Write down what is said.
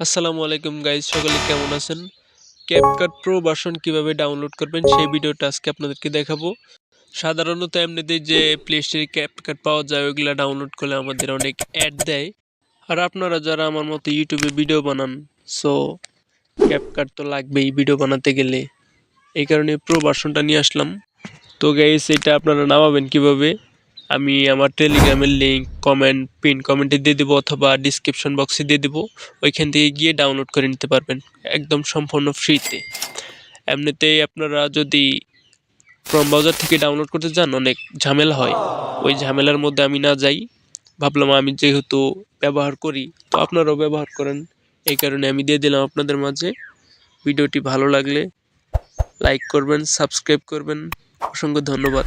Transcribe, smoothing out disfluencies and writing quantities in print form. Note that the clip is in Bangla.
আসসালামু আলাইকুম গাইজ, সকলে কেমন আছেন? ক্যাপকাট প্রো ভার্সন কিভাবে ডাউনলোড করবেন সেই ভিডিওটা আজকে আপনাদেরকে দেখাবো। সাধারণত এমনিতে যে প্লে স্টোরে ক্যাপকাট পাওয়া যায় ওইগুলা ডাউনলোড করলে আমাদের অনেক অ্যাড দেয়। আর আপনারা যারা আমার মতো ইউটিউবে ভিডিও বানান, সো ক্যাপকাট তো লাগবেই ভিডিও বানাতে গেলে, এই কারণে প্রো ভার্সনটা নিয়ে আসলাম। তো গাইজ এটা আপনারা নামাবেন কিভাবে, আমি আমার টেলিগ্রামের লিঙ্ক পিন কমেন্টে দিয়ে দেবো অথবা ডিসক্রিপশন বক্সে দিয়ে দেবো। ওইখান থেকে গিয়ে ডাউনলোড করে নিতে পারবেন একদম সম্পূর্ণ ফ্রিতে। এমনিতেই আপনারা যদি ক্রোম ব্রাউজার থেকে ডাউনলোড করতে যান অনেক ঝামেলা হয়, ওই ঝামেলার মধ্যে আমি না যাই। ভাবলাম আমি যেহেতু ব্যবহার করি তো আপনারাও ব্যবহার করেন, এই কারণে আমি দিয়ে দিলাম আপনাদের মাঝে। ভিডিওটি ভালো লাগলে লাইক করবেন, সাবস্ক্রাইব করবেন। অসংখ্য ধন্যবাদ।